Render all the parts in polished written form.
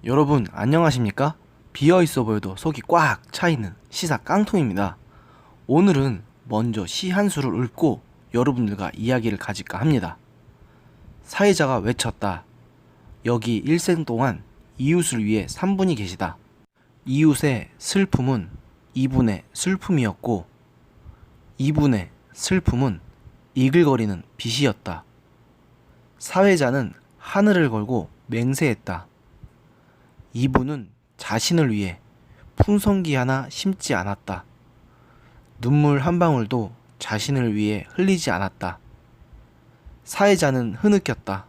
여러분 안녕하십니까? 비어있어 보여도 속이 꽉 차있는 시사 깡통입니다. 오늘은 먼저 시 한 수를 읊고 여러분들과 이야기를 가질까 합니다. 사회자가 외쳤다. 여기 일생 동안 이웃을 위해 3분이 계시다. 이웃의 슬픔은 이분의 슬픔이었고 이분의 슬픔은 이글거리는 빛이었다. 사회자는 하늘을 걸고 맹세했다. 이분은 자신을 위해 풍성기 하나 심지 않았다. 눈물 한 방울도 자신을 위해 흘리지 않았다. 사회자는 흐느꼈다.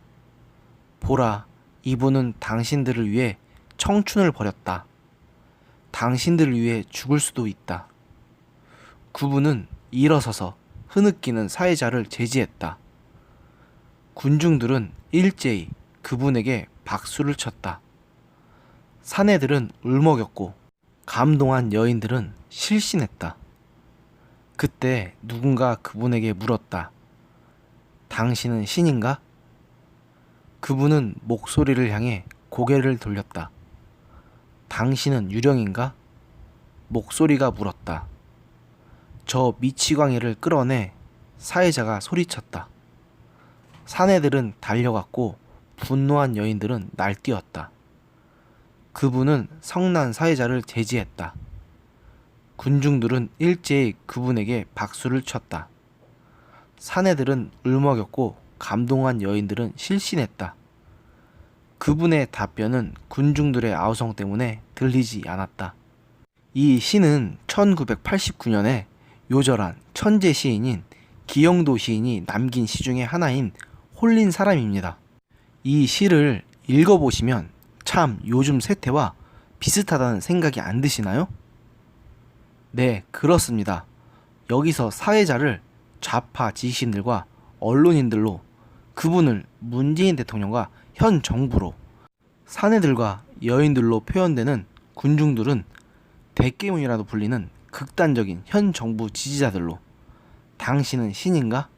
보라, 이분은 당신들을 위해 청춘을 버렸다. 당신들을 위해 죽을 수도 있다. 그분은 일어서서 흐느끼는 사회자를 제지했다. 군중들은 일제히 그분에게 박수를 쳤다. 사내들은 울먹였고 감동한 여인들은 실신했다. 그때 누군가 그분에게 물었다. 당신은 신인가? 그분은 목소리를 향해 고개를 돌렸다. 당신은 유령인가? 목소리가 물었다. 저 미치광이를 끌어내 사회자가 소리쳤다. 사내들은 달려갔고 분노한 여인들은 날뛰었다. 그분은 성난 사회자를 제지했다. 군중들은 일제히 그분에게 박수를 쳤다. 사내들은 울먹였고 감동한 여인들은 실신했다. 그분의 답변은 군중들의 아우성 때문에 들리지 않았다. 이 시는 1989년에 요절한 천재 시인인 기영도 시인이 남긴 시 중에 하나인 홀린 사람입니다. 이 시를 읽어보시면 참 요즘 세태와 비슷하다는 생각이 안 드시나요? 네, 그렇습니다. 여기서 사회자를 좌파 지식인들과 언론인들로 그분을 문재인 대통령과 현 정부로 사내들과 여인들로 표현되는 군중들은 대깨문이라도 불리는 극단적인 현 정부 지지자들로 당신은 신인가?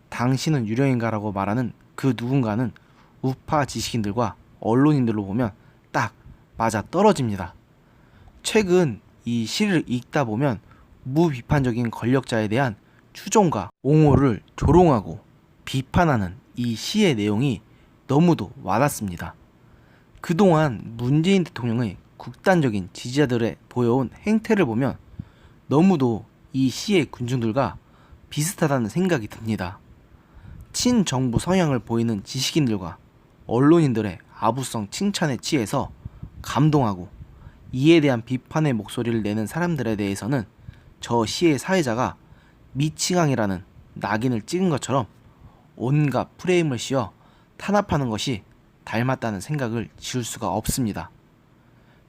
당신은 유령인가? 라고 말하는 그 누군가는 우파 지식인들과 언론인들로 보면 딱 맞아 떨어집니다. 최근 이 시를 읽다 보면 무비판적인 권력자에 대한 추종과 옹호를 조롱하고 비판하는 이 시의 내용이 너무도 와닿습니다. 그동안 문재인 대통령의 극단적인 지지자들의 보여온 행태를 보면 너무도 이 시의 군중들과 비슷하다는 생각이 듭니다. 친정부 성향을 보이는 지식인들과 언론인들의 아부성 칭찬에 취해서 감동하고 이에 대한 비판의 목소리를 내는 사람들에 대해서는 저 시의 사회자가 미치광이라는 낙인을 찍은 것처럼 온갖 프레임을 씌워 탄압하는 것이 닮았다는 생각을 지울 수가 없습니다.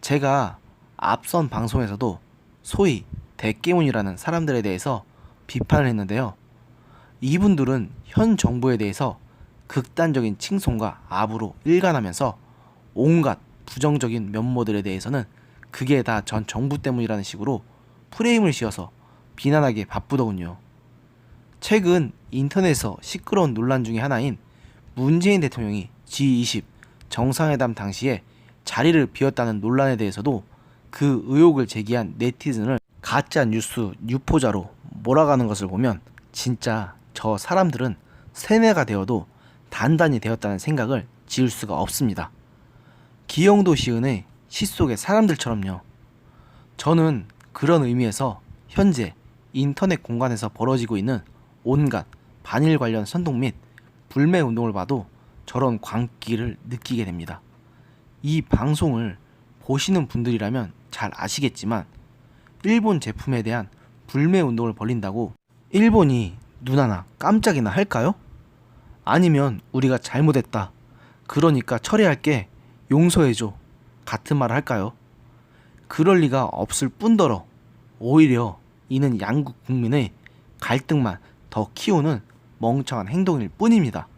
제가 앞선 방송에서도 소위 대깨문이라는 사람들에 대해서 비판을 했는데요. 이분들은 현 정부에 대해서 극단적인 칭송과 아부로 일관하면서 온갖 부정적인 면모들에 대해서는 그게 다 전 정부 때문이라는 식으로 프레임을 씌워서 비난하기에 바쁘더군요. 최근 인터넷에서 시끄러운 논란 중에 하나인 문재인 대통령이 G20 정상회담 당시에 자리를 비웠다는 논란에 대해서도 그 의혹을 제기한 네티즌을 가짜 뉴스 유포자로 몰아가는 것을 보면 진짜 저 사람들은 세뇌가 되어도 단단히 되었다는 생각을 지울 수가 없습니다. 기영도 시인의 시 속의 사람들처럼요. 저는 그런 의미에서 현재 인터넷 공간에서 벌어지고 있는 온갖 반일 관련 선동 및 불매 운동을 봐도 저런 광기를 느끼게 됩니다. 이 방송을 보시는 분들이라면 잘 아시겠지만 일본 제품에 대한 불매 운동을 벌린다고 일본이 눈 하나 깜짝이나 할까요? 아니면 우리가 잘못했다, 그러니까 철회할게, 용서해줘 같은 말을 할까요? 그럴 리가 없을 뿐더러 오히려 이는 양국 국민의 갈등만 더 키우는 멍청한 행동일 뿐입니다.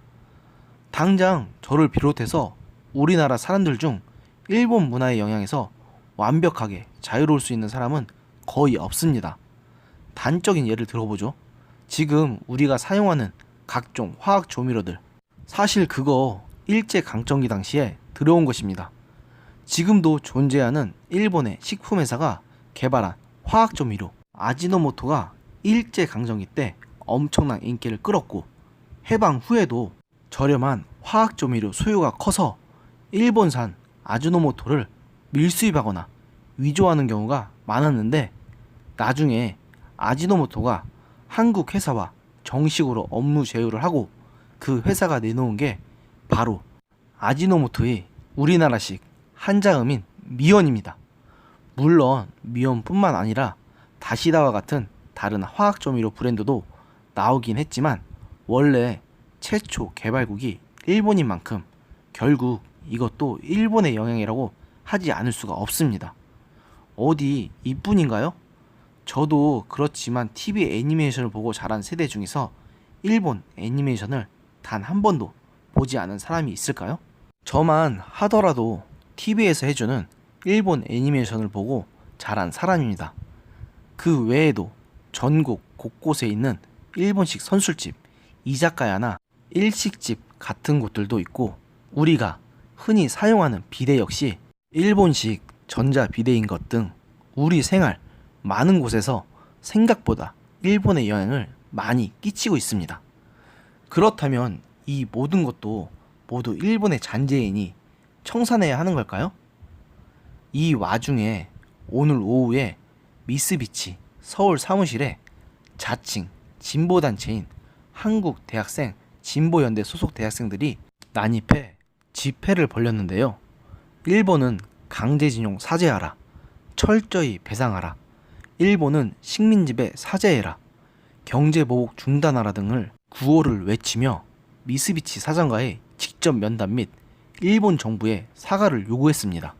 당장 저를 비롯해서 우리나라 사람들 중 일본 문화의 영향에서 완벽하게 자유로울 수 있는 사람은 거의 없습니다. 단적인 예를 들어보죠. 지금 우리가 사용하는 각종 화학 조미료들, 사실 그거 일제강점기 당시에 들어온 것입니다. 지금도 존재하는 일본의 식품회사가 개발한 화학조미료 아지노모토가 일제강점기 때 엄청난 인기를 끌었고, 해방 후에도 저렴한 화학조미료 수요가 커서 일본산 아지노모토를 밀수입하거나 위조하는 경우가 많았는데, 나중에 아지노모토가 한국 회사와 정식으로 업무 제휴를 하고 그 회사가 내놓은 게 바로 아지노모토의 우리나라식 한자음인 미연입니다. 물론 미연뿐만 아니라 다시다와 같은 다른 화학조미료 브랜드도 나오긴 했지만, 원래 최초 개발국이 일본인 만큼 결국 이것도 일본의 영향이라고 하지 않을 수가 없습니다. 어디 이뿐인가요? 저도 그렇지만 TV 애니메이션을 보고 자란 세대 중에서 일본 애니메이션을 단 한 번도 보지 않은 사람이 있을까요? 저만 하더라도 TV에서 해주는 일본 애니메이션을 보고 자란 사람입니다. 그 외에도 전국 곳곳에 있는 일본식 선술집, 이자카야나 일식집 같은 곳들도 있고, 우리가 흔히 사용하는 비데 역시 일본식 전자비데인 것 등 우리 생활 많은 곳에서 생각보다 일본의 영향을 많이 끼치고 있습니다. 그렇다면 이 모든 것도 모두 일본의 잔재이니 청산해야 하는 걸까요? 이 와중에 오늘 오후에 미쓰비치 서울 사무실에 자칭 진보단체인 한국대학생 진보연대 소속 대학생들이 난입해 집회를 벌였는데요. 일본은 강제징용 사죄하라, 철저히 배상하라, 일본은 식민지배 사죄해라, 경제보복 중단하라 등을 구호를 외치며 미쓰비치 사장과의 직접 면담 및 일본 정부에 사과를 요구했습니다.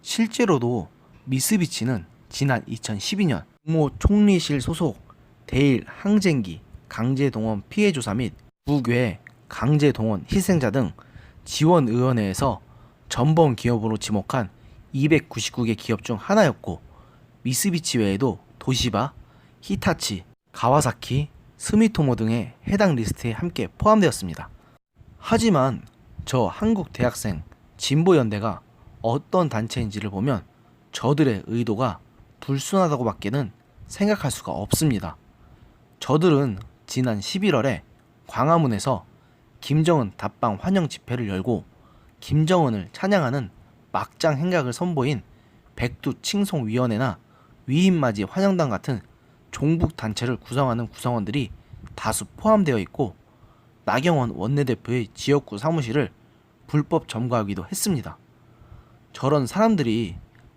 실제로도 미쓰비치는 지난 2012년 국무총리실 소속 대일 항쟁기 강제동원 피해조사 및 국외 강제동원 희생자 등 지원의원회에서 전범 기업으로 지목한 299개 기업 중 하나였고, 미쓰비치 외에도 도시바, 히타치, 가와사키, 스미토모 등의 해당 리스트에 함께 포함되었습니다. 하지만 저 한국 대학생 진보연대가 어떤 단체인지를 보면 저들의 의도가 불순하다고 밖에는 생각할 수가 없습니다. 저들은 지난 11월에 광화문에서 김정은 답방 환영 집회를 열고 김정은을 찬양하는 막장 행각을 선보인 백두칭송위원회나 위인맞이 환영단 같은 종북 단체를 구성하는 구성원들이 다수 포함되어 있고, 나경원 원내대표의 지역구 사무실을 불법 점거하기도 했습니다. 저런 사람들이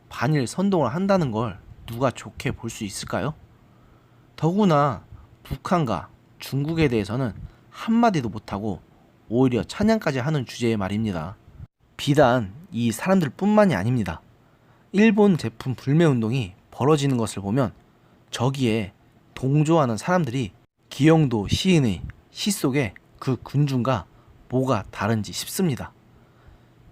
반일 선동을 한다는 걸 누가 좋게 볼 수 있을까요? 더구나 북한과 중국에 대해서는 한마디도 못하고 오히려 찬양까지 하는 주제의 말입니다. 비단 이 사람들 뿐만이 아닙니다. 일본 제품 불매운동이 벌어지는 것을 보면 저기에 동조하는 사람들이 기영도 시인의 시 속에 그 군중과 뭐가 다른지 싶습니다.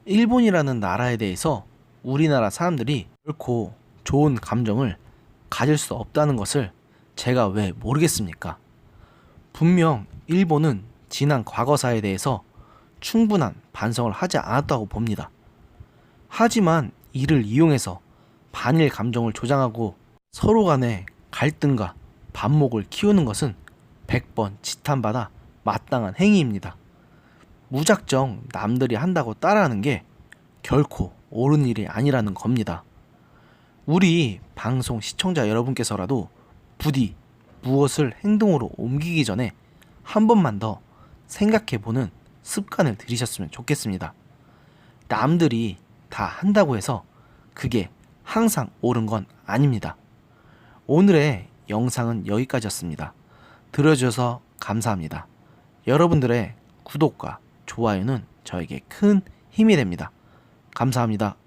일본이라는 나라에 대해서 우리나라 사람들이 결코 좋은 감정을 가질 수 없다는 것을 제가 왜 모르겠습니까? 분명 일본은 지난 과거사에 대해서 충분한 반성을 하지 않았다고 봅니다. 하지만 이를 이용해서 반일 감정을 조장하고 서로 간의 갈등과 반목을 키우는 것은 100번 지탄받아 마땅한 행위입니다. 무작정 남들이 한다고 따라하는 게 결코 옳은 일이 아니라는 겁니다. 우리 방송 시청자 여러분께서라도 부디 무엇을 행동으로 옮기기 전에 한 번만 더 생각해보는 습관을 들이셨으면 좋겠습니다. 남들이 다 한다고 해서 그게 항상 옳은 건 아닙니다. 오늘의 영상은 여기까지였습니다. 들어주셔서 감사합니다. 여러분들의 구독과 좋아요는 저에게 큰 힘이 됩니다. 감사합니다.